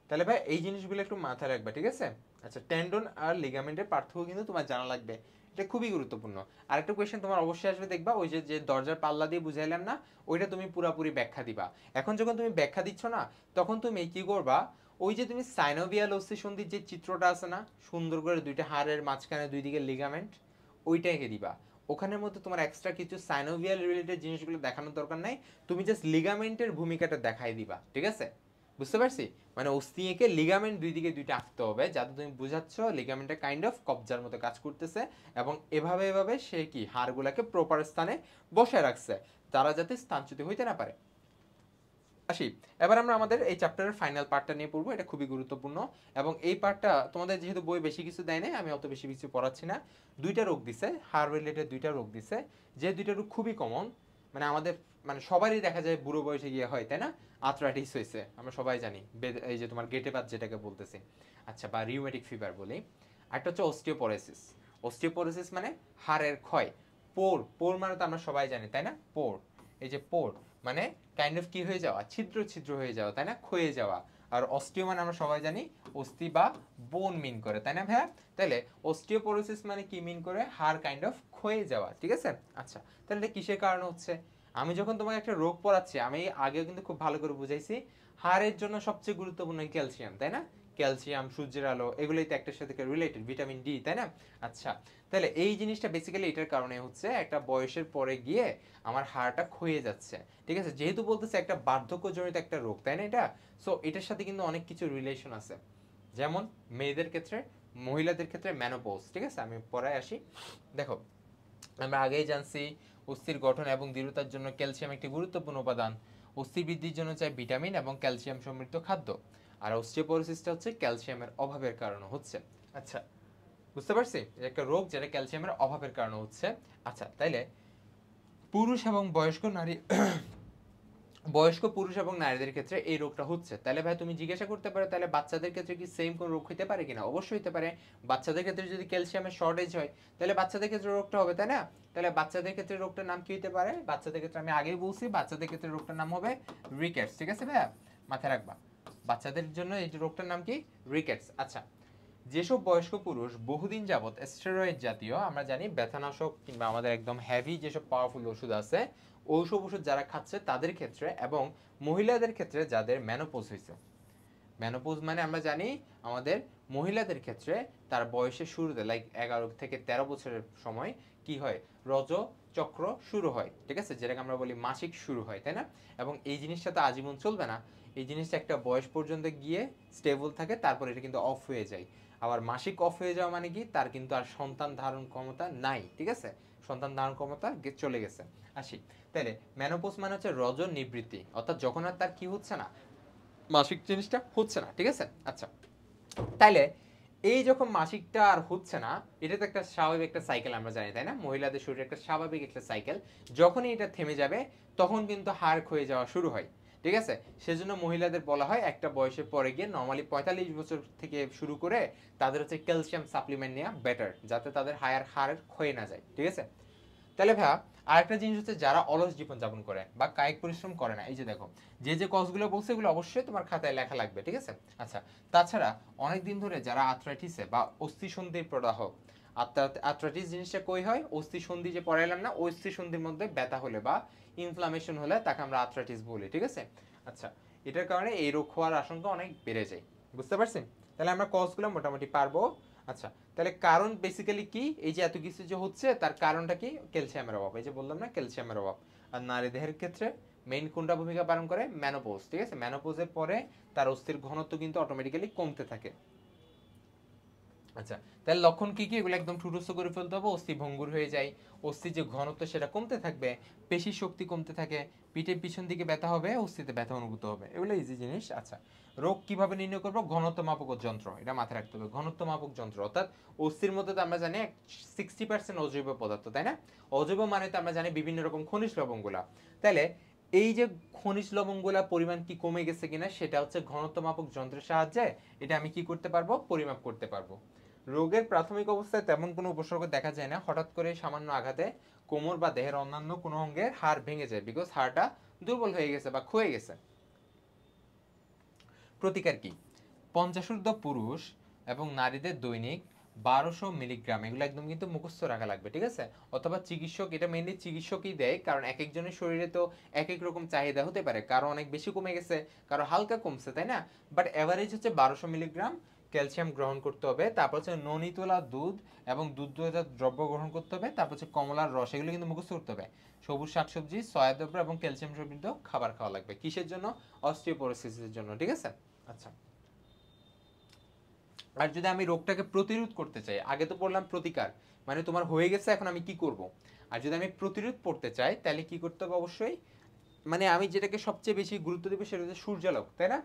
Speaker 1: তাহলে ভাই এই জিনিসগুলো একটু মাথায় রাখবে, ঠিক আছে। আচ্ছা, টেন্ডন আর লিগামেন্টের পার্থক্য কিন্তু তোমার জানা লাগবে, এটা খুবই গুরুত্বপূর্ণ। আরেকটা কোয়েশ্চেন তোমার অবশ্যই আসবে, দেখবা ওই যে যে দরজার পাল্লা দিয়ে বুঝাইলাম না, ওইটা তুমি পুরাপুরি ব্যাখ্যা দিবা। এখন যখন তুমি ব্যাখ্যা দিচ্ছ না, তখন তুমি কি করবা, ওই যে তুমি সাইনোভিয়াল অস্থিসন্ধির যে চিত্রটা আছে না, সুন্দর করে দুইটা হাড়ের মাঝখানে দুই দিকে লিগামেন্ট, ওইটাকে দিবা। ওখানের মধ্যে তোমার এক্সট্রা কিছু সাইনোভিয়াল রিলেটেড জিনিসগুলো দেখানোর দরকার নাই, তুমি জাস্ট লিগামেন্টের ভূমিকাটা দেখাই দিবা, ঠিক আছে। বুঝতে পারছি, মানে অস্থি এঁকে লিগামেন্ট দুই দিকে দুইটা আঁকতে হবে, যাতে তুমি বুঝাচ্ছ লিগামেন্টটা কাইন্ড অফ কবজার মতো কাজ করতেছে, এবং এভাবে এভাবে সে কি হাড়গুলাকে প্রপার স্থানে বসায় রাখছে, তারা যাতে স্থানচ্যুতি হইতে না পারে। আসি, এবার আমরা আমাদের এই চ্যাপ্টারের ফাইনাল পার্টটা নিয়ে পড়বো, এটা খুবই গুরুত্বপূর্ণ। এবং এই পার্টটা তোমাদের যেহেতু বই বেশি কিছু দেয় না, আমি অত বেশি কিছু পড়াচ্ছি না। দুইটা রোগ দিছে, হাড় রিলেটেড দুইটা রোগ দিছে, যে দুইটা রোগ খুবই কমন, মানে আমাদের মানে সবারই দেখা যায় বুড়ো বয়সে গিয়ে হয় তাই না, আর্থ্রাইটিস হয়েছে আমরা সবাই জানি, এই যে তোমার গেটে বাত যেটাকে বলতেছি, আচ্ছা, বা রিউমেটিক ফিভার বলি। আরেকটা হচ্ছে অস্টিওপোরোসিস। অস্টিওপোরোসিস মানে হাড়ের ক্ষয়। পোর, পোর মানে তো আমরা সবাই জানি তাই না, পোর, এই যে পোর মানে কাইন্ড অফ কি হয়ে যাওয়া, ছিদ্র ছিদ্র হয়ে যাওয়া তাই না, ক্ষয়ে যাওয়া। আর অস্টিও মানে আমরা সবাই জানি অস্থি বা বোন মিন করে তাই না ভাইয়া। তাহলে অস্টিওপোরোসিস মানে কি মিন করে, হাড় কাইন্ড অফ ক্ষয়ে যাওয়া, ঠিক আছে। আচ্ছা, তাহলে এটা কিসের কারণে হচ্ছে, আমি যখন তোমাকে একটা রোগ পড়াচ্ছি, আমি আগেও কিন্তু খুব ভালো করে বুঝাইছি, হাড়ের জন্য সবচেয়ে গুরুত্বপূর্ণ ক্যালসিয়াম তাই না, ক্যালসিয়াম, সূর্যের আলো, এগুলোই তো একটার সাথে রিলেটেড, ভিটামিন ডি তাই না। আচ্ছা, তাহলে এই জিনিসটা বেসিক্যালি এটার কারণে হচ্ছে, একটা বয়সের পরে গিয়ে আমার হাড়টা ক্ষয়ে যাচ্ছে, ঠিক আছে, যেহেতু বলতেছে একটা বার্ধক্যজনিত একটা রোগ তাই না এটা। সো এটার সাথে কিন্তু অনেক কিছু রিলেশন আছে, যেমন মেয়েদের ক্ষেত্রে, মহিলাদের ক্ষেত্রে ম্যানোপজ, ঠিক আছে। আমি পরে আসি। দেখো, আমরা আগেই জানছি অস্থির গঠন এবং দৃঢ়তার জন্য ক্যালসিয়াম একটি গুরুত্বপূর্ণ উপাদান। অস্থি বৃদ্ধির জন্য চাই ভিটামিন এবং ক্যালসিয়াম সমৃদ্ধ খাদ্য। আর অস্টিওপোরোসিসটা হচ্ছে ক্যালসিয়ামের অভাবের কারণে হচ্ছে। আচ্ছা, বুঝতে পারছি, একটা রোগ যেটা ক্যালসিয়ামের অভাবের কারণে হচ্ছে। আচ্ছা, তাইলে পুরুষ এবং বয়স্ক নারী, বয়স্ক পুরুষ এবং নারীদের ক্ষেত্রে এই রোগটা হচ্ছে। তাহলে ভাই তুমি জিজ্ঞাসা করতে পারো, তাহলে বাচ্চাদের ক্ষেত্রে কি সেম কোন রোগ হতে পারে কিনা, অবশ্যই হতে পারে। বাচ্চাদের ক্ষেত্রে যদি ক্যালসিয়ামের শর্টেজ হয়, তাহলে বাচ্চাদের ক্ষেত্রে রোগটা হবে তাই না। তাহলে বাচ্চাদের ক্ষেত্রে রোগটার নাম কি হতে পারে, বাচ্চাদের ক্ষেত্রে আমি আগেই বলছি, বাচ্চাদের ক্ষেত্রে রোগটার নাম হবে রিকেটস, ঠিক আছে ভাইয়া, মাথায় রাখবা। বাচ্চাদের জন্য এই রোগটার নাম কি, রিকেটস। আচ্ছা, যেসব বয়স্ক পুরুষ বহুদিন যাবত স্টেরয়েড জাতীয়, আমরা জানি ব্যথানাশক কিংবা আমাদের একদম হেভি যেসব পাওয়ারফুল ওষুধ আছে, ওইসব ওষুধ যারা খাচ্ছে তাদের ক্ষেত্রে, এবং মহিলাদের ক্ষেত্রে যাদের মেনোপজ হয়েছে, মেনোপজ মানে আমরা জানি আমাদের মহিলাদের ক্ষেত্রে তার বয়সের শুরুতে লাইক 11 থেকে 13 বছরের সময় কি হয়, রজচক্র শুরু হয়, ঠিক আছে, যেটাকে আমরা বলি মাসিক শুরু হয়, তাই না? এবং এই জিনিসটা তো আজীবন চলবে না, এই জিনিসটা একটা বয়স পর্যন্ত গিয়ে স্টেবল থাকে, তারপর এটা কিন্তু অফ হয়ে যায়। আবার মাসিক অফ হয়ে যাওয়া মানে কি, তার কিন্তু আর সন্তান ধারণ ক্ষমতা নাই, ঠিক আছে, সন্তান ধারণ ক্ষমতা চলে গেছে। আসি তাহলে, মেনোপজ মানে হচ্ছে রজ নিবৃত্তি, অর্থাৎ যখন আর তার কি হচ্ছে না, মাসিক জিনিসটা হচ্ছে না, ঠিক আছে। আচ্ছা, তাইলে এই যখন মাসিকটা আর হচ্ছে না, এটা তো একটা স্বাভাবিক একটা সাইকেল আমরা জানি, তাই না? মহিলাদের শরীরে একটা স্বাভাবিক একটা সাইকেল, যখনই এটা থেমে যাবে তখন কিন্তু হাড় ক্ষয়ে যাওয়া শুরু হয়, ঠিক আছে। সেজন্য মহিলাদের বলা হয় একটা বয়সের পরে গিয়ে নর্মালি 45 বছর থেকে শুরু করে তাদের হচ্ছে ক্যালসিয়াম সাপ্লিমেন্ট নেওয়া বেটার, যাতে তাদের হাড় ক্ষয়ে না যায়, ঠিক আছে। তাহলে ভাইয়া আরেকটা জিনিস হচ্ছে, যারা অলস জীবন যাপন করে বা কায়িক পরিশ্রম করে না, এই যে দেখো যে যে কজগুলো বলছে এগুলো অবশ্যই তোমার খাতায় লেখা লাগবে, ঠিক আছে। আচ্ছা, তাছাড়া অনেকদিন ধরে যারা আর্থ্রাইটিসে বা অস্থিসন্ধির প্রদাহ, আর্থ্রাইটিস জিনিসটা কই হয়, অস্থিসন্ধি যে পড়াইলাম না, অস্থিসন্ধির মধ্যে ব্যথা হলে বা ইনফ্লামেশন হলে তাকে আমরা আর্থ্রাইটিস বলি, ঠিক আছে। আচ্ছা, এটার কারণে এই রোগ হওয়ার আশঙ্কা অনেক বেড়ে যায়, বুঝতে পারছি? তাহলে আমরা কজগুলো মোটামুটি পারবো। আচ্ছা, তাহলে কারণ বেসিক্যালি কি, এই যে এত কিছু যে হচ্ছে তার কারণটা কি, ক্যালসিয়ামের অভাব, এই যে বললাম না ক্যালসিয়ামের অভাব। আর নারী দেহের ক্ষেত্রে মেইন কোনটা ভূমিকা পালন করে, মেনোপজ, ঠিক আছে। মেনোপজের পরে তার অস্থির ঘনত্ব কিন্তু অটোমেটিক্যালি কমতে থাকে। আচ্ছা, তাহলে লক্ষণ কি কি, এগুলো একদম ঠুটস্থ করে ফেলতে হবে। অস্থি ভঙ্গুর হয়ে যায়, অস্থির যে ঘনত্ব সেটা কমতে থাকবে, পেশির শক্তি কমতে থাকে, পিঠের পিছন দিকে ব্যথা হবে, অস্থিতে ব্যথা অনুভূত হবে, এগুলো ইজি জিনিস। আচ্ছা, রোগ কিভাবে নির্ণয় করবো, ঘনত্ব মাপক যন্ত্র, এটা মাথায় রাখতে হবে, ঘনত্ব মাপক যন্ত্র। অর্থাৎ অস্থির মধ্যে তো আমরা জানি 60% অজৈব পদার্থ, তাই না? অজৈব মানে তো আমরা জানি বিভিন্ন রকম খনিজ লবণগুলা। তাহলে এই যে খনিজ লবণগুলা পরিমাণ কি কমে গেছে কিনা, সেটা হচ্ছে ঘনত্ব মাপক যন্ত্রের সাহায্যে এটা আমি কি করতে পারবো, পরিমাপ করতে পারবো। রোগের প্রাথমিক অবস্থায় তেমন কোনো উপসর্গ দেখা যায় না, হঠাৎ করে সামান্য আঘাতে কোমর বা দেহের অন্যান্য কোনো অঙ্গের হাড় ভেঙে যায়, বিকজ হাড়টা দুর্বল হয়ে গেছে বা ক্ষয়ে গেছে। প্রতিকার কি, 50 পুরুষ এবং নারীদের দৈনিক 1200 মিলিগ্রাম, এগুলো একদম কিন্তু মুখস্থ রাখা লাগবে, ঠিক আছে। অথবা চিকিৎসক, এটা মেইনলি চিকিৎসকই দেয়, কারণ এক একজনের শরীরে তো এক এক রকম চাহিদা হতে পারে, কারো অনেক বেশি কমে গেছে, কারো হালকা কমছে, তাই না? বাট এভারেজ হচ্ছে 1200 মিলিগ্রাম ক্যালসিয়াম গ্রহণ করতে হবে। তারপর হচ্ছে ননি তোলা দুধ এবং দুধজাত দ্রব্য গ্রহণ করতে হবে। তারপর হচ্ছে কমলার রস, এগুলো কিন্তু মুখস্থ করতে হবে। সবুজ শাকসবজি, সয়া দ্রব্য এবং ক্যালসিয়াম সমৃদ্ধ খাবার খাওয়া লাগবে, কিসের জন্য, অস্টিওপোরোসিসের জন্য, ঠিক আছে। আচ্ছা, আর যদি আমি রোগটাকে প্রতিরোধ করতে চাই, আগে তো বললাম প্রতিকার, মানে তোমার হয়ে গেছে এখন আমি কি করব। আর যদি আমি প্রতিরোধ করতে চাই তাহলে কি করতে হবে, অবশ্যই মানে আমি যেটাকে সবচেয়ে বেশি গুরুত্ব দেবো সেটা হচ্ছে সূর্যালোক, তাই না?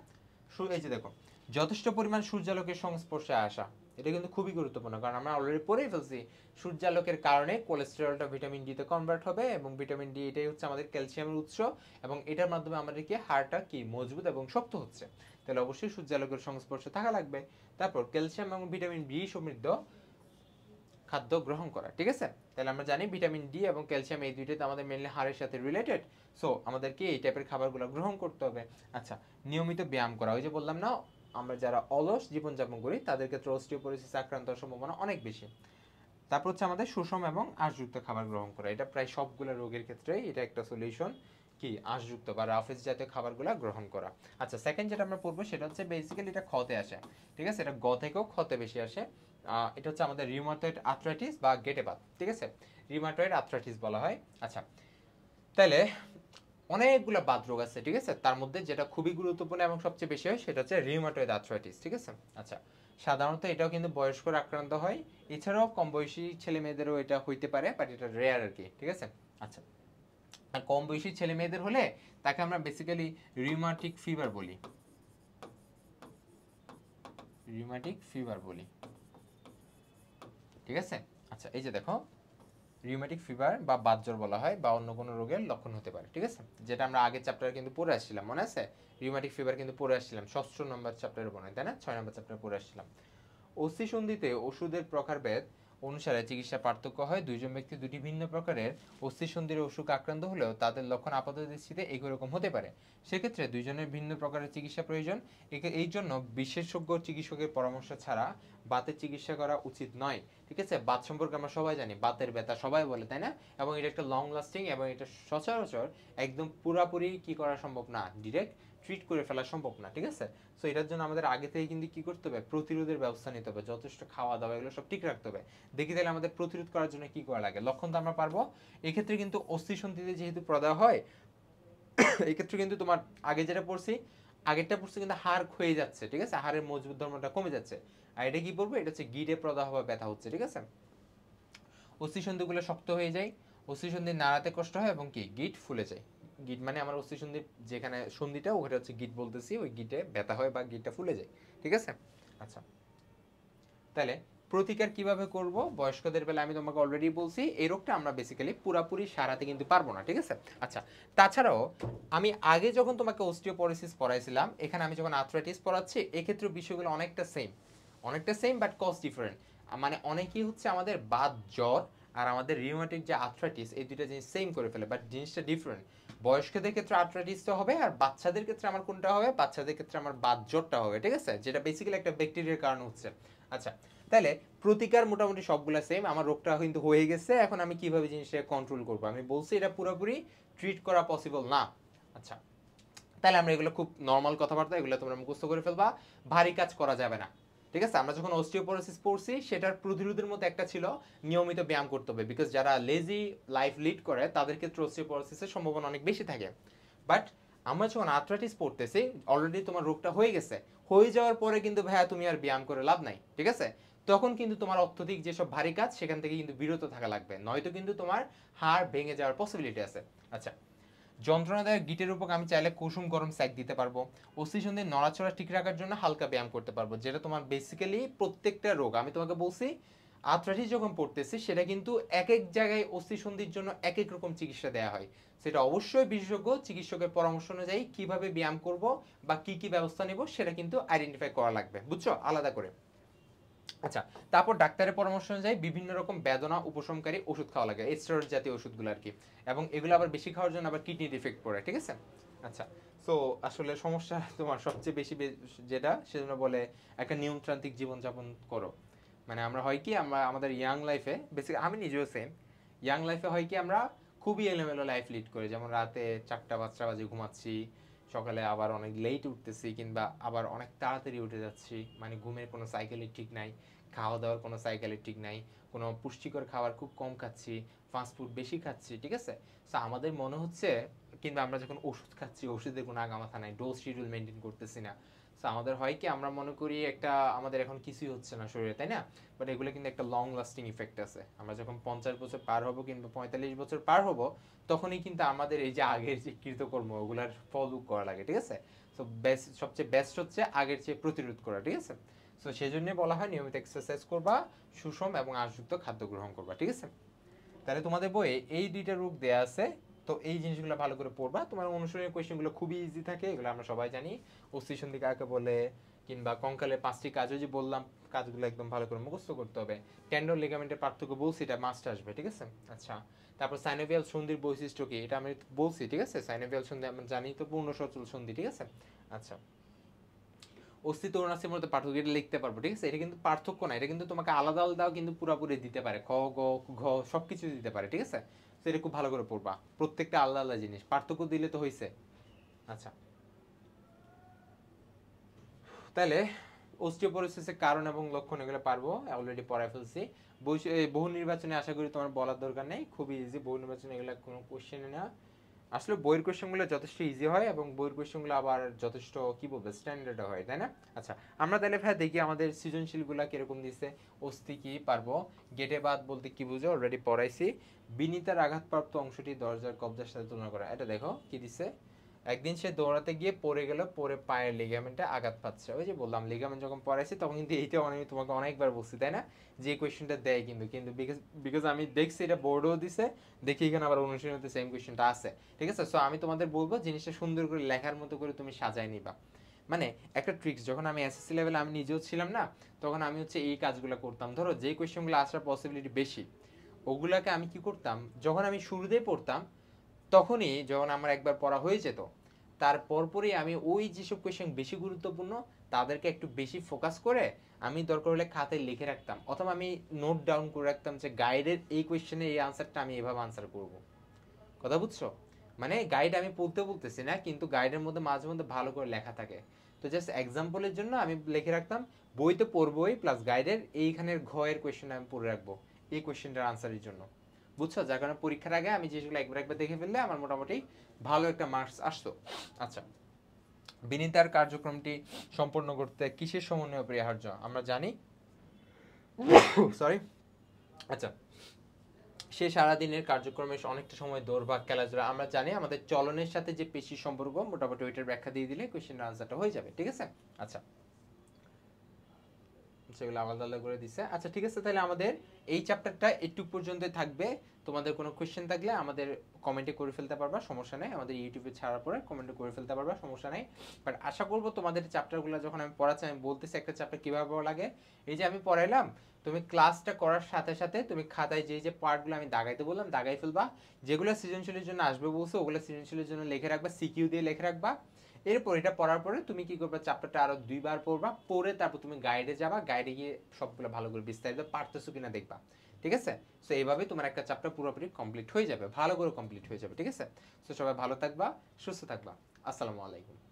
Speaker 1: এই যে দেখো, যথেষ্ট পরিমাণ সূর্যালোকের সংস্পর্শে আসা, এটা কিন্তু খুবই গুরুত্বপূর্ণ, কারণ আমরা অলরেডি পড়েই ফেলছি সূর্যালোকের কারণে কোলেস্টেরলটা ভিটামিন ডি তে কনভার্ট হবে, এবং ভিটামিন ডি এটাই হচ্ছে আমাদের ক্যালসিয়ামের উৎস, এবং এটার মাধ্যমে আমাদের কি হাড়টা কি মজবুত এবং শক্ত হচ্ছে। তাহলে অবশ্যই সূর্যালোকের সংস্পর্শে থাকা লাগবে। তারপর ক্যালসিয়াম এবং ভিটামিন বি সমৃদ্ধ খাদ্য গ্রহণ করা, ঠিক আছে। তাহলে আমরা জানি ভিটামিন ডি এবং ক্যালসিয়াম এই দুইটাতে আমাদের মেনলি হাড়ের সাথে রিলেটেড, সো আমাদেরকে এই টাইপের খাবারগুলো গ্রহণ করতে হবে। আচ্ছা, নিয়মিত ব্যায়াম করা, ওই যে বললাম না, আমরা যারা অলস জীবনযাপন করি তাদের ক্ষেত্রে অস্টিওপোরোসিস আক্রান্ত হওয়ার সম্ভাবনা অনেক বেশি। তারপর হচ্ছে আমাদের সুষম এবং আঁশযুক্ত খাবার গ্রহণ করা, এটা প্রায় সবগুলো রোগের ক্ষেত্রেই এটা একটা সলিউশন, কি আঁশযুক্ত বা রাফেজ জাতীয় খাবারগুলো গ্রহণ করা। আচ্ছা, সেকেন্ড যেটা আমরা পড়বো সেটা হচ্ছে বেসিক্যালি এটা খতে আসে, ঠিক আছে, এটা গ থেকেও খতে বেশি আসে। এটা হচ্ছে আমাদের রিউমাটয়েড আর্থ্রাইটিস বা গেটে বাত, ঠিক আছে, রিউমাটয়েড আর্থ্রাইটিস বলা হয়। আচ্ছা, তাহলে অনেকগুলো বাত রোগ আছে, ঠিক আছে, তার মধ্যে যেটা খুবই গুরুত্বপূর্ণ এবং সবচেয়ে বেশি হয় সেটা হচ্ছে রিউমাটয়েড আর্থ্রাইটিস, ঠিক আছে। আচ্ছা, সাধারণত এটাও কিন্তু বয়স্করা আক্রান্ত হয়, এছাড়াও কম বয়সী ছেলে মেয়েদেরও এটা হইতে পারে, বাট এটা রেয়ার আর কি, ঠিক আছে। আচ্ছা, আর কম বয়সী ছেলে মেয়েদের হলে তাকে আমরা বেসিক্যালি রিউমাটিক ফিভার বলি, রিউমাটিক ফিভার বলি, ঠিক আছে। আচ্ছা, এই যে দেখো, রিউমেটিক ফিভার বা বাতজ্বর বলা হয়, বা অন্য কোনো রোগের লক্ষণ হতে পারে, ঠিক আছে, যেটা আমরা আগের চ্যাপ্টারে কিন্তু পড়ে আসছিলাম, মনে আছে? রিউমেটিক ফিভার কিন্তু পড়ে আসছিলাম 6 নম্বর চ্যাপ্টারে, মনে হয় তাই না, 6 নম্বর চ্যাপ্টারে পড়ে আসছিলাম। অস্থিসন্ধিতে ওষুধের প্রকারভেদ অনুসারে চিকিৎসা পার্থক্য হয়, দুইজন ব্যক্তি দুটি ভিন্ন প্রকারের অস্থিসন্ধির অসুখ আক্রান্ত হলেও তাদের লক্ষণ আপাতদৃষ্টিতে একই রকম হতে পারে, সেক্ষেত্রে দুইজনের ভিন্ন প্রকারের চিকিৎসা প্রয়োজন। এই জন্য বিশেষজ্ঞ চিকিৎসকের পরামর্শ ছাড়া বাতের চিকিৎসা করা উচিত নয়, ঠিক আছে। বাত সম্পর্কে আমরা সবাই জানি, বাতের ব্যথা সবাই বলে, তাই না? এবং এটা একটা লং লাস্টিং, এবং এটা সচরাচর একদম পুরাপুরি কি করা সম্ভব না, ডিরেক্ট ট্রিট করে ফেলা সম্ভব না, ঠিক আছে? সো এটার জন্য আমাদের আগে থেকে কিন্তু কি করতে হবে, প্রতিরোধের ব্যবস্থা নিতে হবে, যথেষ্ট খাওয়া দাওয়া এগুলো সব ঠিক রাখতে হবে। দেখি তাহলে আমাদের প্রতিরোধ করার জন্য কি করা লাগে, লক্ষণ তো আমরা পারবো। এক্ষেত্রে কিন্তু অস্থিসন্ধিতে যেহেতু প্রদাহ হয়, এই ক্ষেত্রে কিন্তু তোমার আগে যেটা পড়ছি, আগেরটা পড়ছে কিন্তু হাড় ক্ষয়ে যাচ্ছে, ঠিক আছে, হাড়ের মজবুত ধর্মটা কমে যাচ্ছে। আর এটা কি পড়বো, এটা হচ্ছে গিটে প্রদাহ বা ব্যথা হচ্ছে, ঠিক আছে। অস্থিসন্ধিগুলো শক্ত হয়ে যায়, অস্থিসন্ধি নাড়াতে কষ্ট হয় এবং কি গিট ফুলে যায়। গিট মানে আমার অস্থিসন্ধির যেখানে সন্ধিটা ওখানে হচ্ছে গিট বলতেছি, ওই গিটে ব্যথা হয় বা গিটটা ফুলে যায়, ঠিক আছে। আচ্ছা, তাহলে প্রতিকার কিভাবে করব, বয়স্কদের বেলা আমি তোমাকে অলরেডি বলছি, এই রোগটা আমরা বেসিক্যালি পুরাপুরি সারাতে কিন্তু পারবো না, ঠিক আছে। আচ্ছা, তাছাড়াও আমি আগে যখন তোমাকে অস্টিওপরোসিস পড়াইছিলাম, এখানে আমি যখন আর্থ্রাইটিস পড়াচ্ছি, এক্ষেত্রে বিষয়গুলো অনেকটা সেম বাট কজ ডিফারেন্ট। মানে অনেকেই হচ্ছে আমাদের বাত জ্বর আর আমাদের রিউমেটিক যে আর্থ্রাইটিস, এই দুইটা জিনিস সেম করে ফেলে, বাট জিনিসটা ডিফারেন্ট। বয়স্কদের ক্ষেত্রে আর্থ্রাইটিসটা হবে, আর বাচ্চাদের ক্ষেত্রে আমার কোনটা হবে, বাচ্চাদের ক্ষেত্রে আমার বাত জ্বরটা হবে, ঠিক আছে, যেটা বেসিক্যালি একটা ব্যাকটেরিয়ার কারণে হচ্ছে। আচ্ছা, তাহলে প্রতিকার মোটামুটি সবগুলা সেম। আমার রোগটা কিন্তু হয়ে গেছে, এখন আমি কিভাবে জিনিসটা কন্ট্রোল করবো, আমি বলছি এটা পুরোপুরি ট্রিট করা পসিবল না। আচ্ছা, তাহলে আমরা এগুলো খুব নর্মাল কথাবার্তা, এগুলো তোমরা মুখস্থ করে ফেলবা, ভারী কাজ করা যাবে না, ঠিক আছে। আমরা যখন অস্টিওপোরোসিস পড়ছি, সেটার প্রতিরোধের মধ্যে একটা ছিল নিয়মিত ব্যায়াম করতে হবে, বিকজ যারা লেজি লাইফ লিড করে তাদের ক্ষেত্রে অস্টিওপোরোসিসের সম্ভাবনা অনেক বেশি থাকে। বাট আমরা যখন আর্থ্রাইটিস পড়তেছি, অলরেডি তোমার রোগটা হয়ে গেছে, হয়ে যাওয়ার পরে কিন্তু ভাইয়া তুমি আর ব্যায়াম করে লাভ নাই, ঠিক আছে। তখন কিন্তু তোমার অত্যধিক যেসব ভারী কাজ সেখান থেকে কিন্তু বিরত থাকা লাগবে, নয়তো কিন্তু তোমার হাড় ভেঙে যাওয়ার পসিবিলিটি আছে। আচ্ছা, যন্ত্রণাদায়ক গিটের উপর আমি চাইলে কুসুম গরম স্যাক দিতে পারবো, অস্থিসন্ধির নড়াচড়া ঠিক রাখার জন্য হালকা ব্যায়াম করতে পারবো, যেটা তোমার বেসিক্যালি প্রত্যেকটা রোগ আমি তোমাকে বলছি, আর্থ্রাইটিস যখন পড়তেছি সেটা কিন্তু এক এক জায়গায় অস্থিসন্ধির জন্য এক এক রকম চিকিৎসা দেওয়া হয়। সেটা অবশ্যই বিশেষজ্ঞ চিকিৎসকের পরামর্শ অনুযায়ী কিভাবে ব্যায়াম করব বা কি কি ব্যবস্থা নেব সেটা কিন্তু আইডেন্টিফাই করা লাগবে, বুঝছো, আলাদা করে। আচ্ছা, তারপর ডাক্তারের পরামর্শ অনুযায়ী বিভিন্ন রকম বেদনা উপশমকারী ওষুধ খাওয়া লাগে, স্টেরয়েড জাতীয় ওষুধগুলো আর কি, এবং এগুলো আবার বেশি খাওয়ার জন্য আবার কিডনির ইফেক্ট পড়ে, ঠিক আছে। আচ্ছা, সো আসলে সমস্যা তোমার সবচেয়ে বেশি যেটা, সেজন্য বলে একটা নিয়মতান্ত্রিক জীবনযাপন করো। মানে আমরা হয় কি, আমরা আমাদের ইয়াং লাইফে, বেসিক্যালি আমি নিজেও সেম, ইয়াং লাইফে হয় কি আমরা খুবই এলোমেলো লাইফ লিড করি, যেমন রাতে 4টা-5টা বাজে ঘুমাচ্ছি, সকালে আবার অনেক লেট উঠতেছি, কিংবা আবার অনেক তাড়াতাড়ি উঠে যাচ্ছি, মানে ঘুমের কোনো সাইকেলই ঠিক নাই, খাওয়া দাওয়ার কোনো সাইকেলই ঠিক নাই, কোনো পুষ্টিকর খাবার খুব কম খাচ্ছি, ফাস্ট ফুড বেশি খাচ্ছি, ঠিক আছে। সো আমাদের মনে হচ্ছে, কিংবা আমরা যখন ওষুধ খাচ্ছি ওষুধের কোনো আগামাথা নাই, ডোজ শিডিউল মেনটেন করতেছি না, সো আমাদের হয় কি, আমরা মনে করি একটা আমাদের এখন কিছুই হচ্ছে না শরীরে, তাই না। বাট এগুলো কিন্তু একটা লং লাস্টিং ইফেক্ট আছে। আমরা যখন 50 বছর পার হবো কিংবা 45 বছর পার হবো, তখনই কিন্তু আমাদের এই যে আগের যে কৃতকর্ম ওগুলার ফল করা লাগে, ঠিক আছে। সো সবচেয়ে বেস্ট হচ্ছে আগের চেয়ে প্রতিরোধ করা, ঠিক আছে। সো সেই জন্য বলা হয় নিয়মিত এক্সারসাইজ করবা, সুষম এবং আঁশযুক্ত খাদ্য গ্রহণ করবা, ঠিক আছে। তাহলে তোমাদের বইয়ে এই দুইটা রোগ দেয়া আছে, তো এই জিনিসগুলো ভালো করে পড়বা। তোমার অনুশীলনের কোয়েশ্চেনগুলো খুবই ইজি থাকে, এগুলো আমরা সবাই জানি, অস্থিসন্ধি কাকে বলে, কিংবা কঙ্কালের 5টি কাজও যে বললাম, কাজগুলো একদম ভালো করে মুখস্থ করতে হবে। টেন্ডন লিগামেন্টের পার্থক্য বলছি, এটা মাস্ট আসবে, ঠিক আছে। আচ্ছা, তারপর সাইনোভিয়াল সন্ধির বৈশিষ্ট্য কি, এটা আমি বলছি, ঠিক আছে। সাইনোভিয়াল সন্ধি আমরা জানি তো পূর্ণ সচল সন্ধি, ঠিক আছে। আচ্ছা, অস্থি তরুণাস্থির মধ্যে পার্থক্য, এটা লিখতে পারবো, ঠিক আছে। এটা কিন্তু পার্থক্য না, এটা কিন্তু তোমাকে আলাদা আলাদাও কিন্তু পুরোপুরি দিতে পারে, খ গ ঘ সবকিছু দিতে পারে, ঠিক আছে। তো এটা খুব ভালো করে পড়বা, প্রত্যেকটা আলাদা আলাদা জিনিস, পার্থক্য দিলে তো হয়েছে। আচ্ছা, তাহলে অস্টিওপোরোসিসের কারণ এবং লক্ষণ এগুলো পারবো, অলরেডি পড়ায় ফেলছি। বহু নির্বাচনে আশা করি তোমার বলার দরকার নেই, খুবই ইজি বহু নির্বাচনে, এগুলো কোনো কোশ্চেন না। আসলে বইয়ের কোয়েশ্চেনগুলো যথেষ্ট ইজি হয় এবং বইয়ের কোয়েশ্চেনগুলো আবার যথেষ্ট কি বলবো স্ট্যান্ডার্ড হয়, তাই না। আচ্ছা, আমরা তাহলে ভাই দেখি আমাদের সৃজনশীলগুলো কিরকম দিচ্ছে। অস্থি কি পারবো, গেটে বাদ বলতে কি বুঝো অলরেডি পড়াইছি। বিনীতার আঘাতপ্রাপ্ত অংশটি দরজার কবজার সাথে তুলনা করা, এটা দেখো কি দিচ্ছে। একদিন সে দৌড়াতে গিয়ে পড়ে গেল, পরে পায়ের লিগামেন্টে আঘাত পাচ্ছে। ওই যে বললাম লিগামেন্ট যখন পড়াইছি তখন কিন্তু এইটা আমি তোমাকে অনেকবার বলছি, তাই না, যে কোয়েশ্চেনটা দেয় কিন্তু কিন্তু বিকজ আমি দেখছি এটা বোর্ডেও দিছে, দেখি এখানে আবার অনুশীলনীতে সেম কোয়েশ্চেনটা আছে, ঠিক আছে। সো আমি তোমাদের বলবো জিনিসটা সুন্দর করে লেখার মতো করে তুমি সাজাই নিবা। মানে একটা ট্রিক্স, যখন আমি এসএসসি লেভেলে আমি নিজেও ছিলাম না, তখন আমি হচ্ছে এই কাজগুলো করতাম। ধরো যে কোয়েশ্চেনগুলো আসার পসিবিলিটি বেশি, ওগুলাকে আমি কি করতাম, যখন আমি শুরুতেই পড়তাম, তখনই যখন আমার একবার পড়া হয়ে যেত, তার পরপরই আমি ওই যেসব কোয়েশ্চেন বেশি গুরুত্বপূর্ণ তাদেরকে একটু বেশি ফোকাস করে আমি দরকার হলে খাতায় লিখে রাখতাম, অথবা আমি নোট ডাউন করে রাখতাম যে গাইডের এই কোয়েশ্চেনের এই আনসারটা আমি এভাবে আনসার করব। কথা বুঝছো? মানে গাইড আমি বলতেছি না, কিন্তু গাইডের মধ্যে মাঝে মধ্যে ভালো করে লেখা থাকে। তো জাস্ট এক্সাম্পলের জন্য আমি লিখে রাখতাম বইতে পড়বই প্লাস গাইডের এইখানের ঘ এর কোয়েশ্চেন আমি পড়ে রাখবো এই কোয়েশ্চেনটার আনসারের জন্য। বুঝছো? যার কারণে পরীক্ষার আগে আমি যেগুলো একবার একবার দেখে ফেললে আমার মোটামুটি ভালো একটা মার্কস আসতো। আচ্ছা, বিনীতার কার্যক্রমটি সম্পন্ন করতে কিসের সমন্বয় অপরিহার্য? আমরা জানি, সরি, আচ্ছা, সে সারাদিনের কার্যক্রমে অনেকটা সময় দৌড়ভাগ খেলাধুলা, আমরা জানি আমাদের চলনের সাথে যে পেশির সম্পর্ক মোটামুটি ওইটার ব্যাখ্যা দিয়ে দিলে কোয়েশ্চেনের আনসারটা হয়ে যাবে। ঠিক আছে? আচ্ছা, সেগুলো আলাদা আলাদা করে দিছে। আচ্ছা ঠিক আছে, তাহলে আমাদের এই চ্যাপ্টারটা একটু পর্যন্ত থাকবে। তোমাদের কোনো কোয়েশ্চেন থাকলে আমাদের কমেন্টে করে ফেলতে পারবা, সমস্যা নেই। আমাদের ইউটিউবে ছাড়ার পরে কমেন্টে করে ফেলতে পারবা, সমস্যা নেই। বাট আশা করবো তোমাদের চ্যাপ্টারগুলো যখন আমি পড়াচ্ছি, আমি বলতেছি একটা চ্যাপ্টার কীভাবে পড়া লাগে, এই যে আমি পড়াইলাম, তুমি ক্লাসটা করার সাথে সাথে তুমি খাতায় যে যে পার্টগুলো আমি দাগাইতে বললাম দাগাই ফেলবা। যেগুলো সৃজনশীলের জন্য আসবে বলছো ওগুলো সৃজনশীলের জন্য লিখে রাখবা, সিকিউ দিয়ে লিখে রাখবা। এরপর এটা পড়ার পরে তুমি কি করবে, চ্যাপ্টারটা আরো 2বার পড়বা, পড়ে তারপর তুমি গাইডে যাবা, গাইডে গিয়ে সবগুলো ভালো করে বিস্তারিত পারতেছো কিনা দেখবা। ঠিক আছে? সো এইভাবে তোমার একটা চ্যাপ্টার পুরোপুরি কমপ্লিট হয়ে যাবে, ভালো করে কমপ্লিট হয়ে যাবে। ঠিক আছে? সো সবাই ভালো থাকবা, সুস্থ থাকবা। আসসালামু আলাইকুম।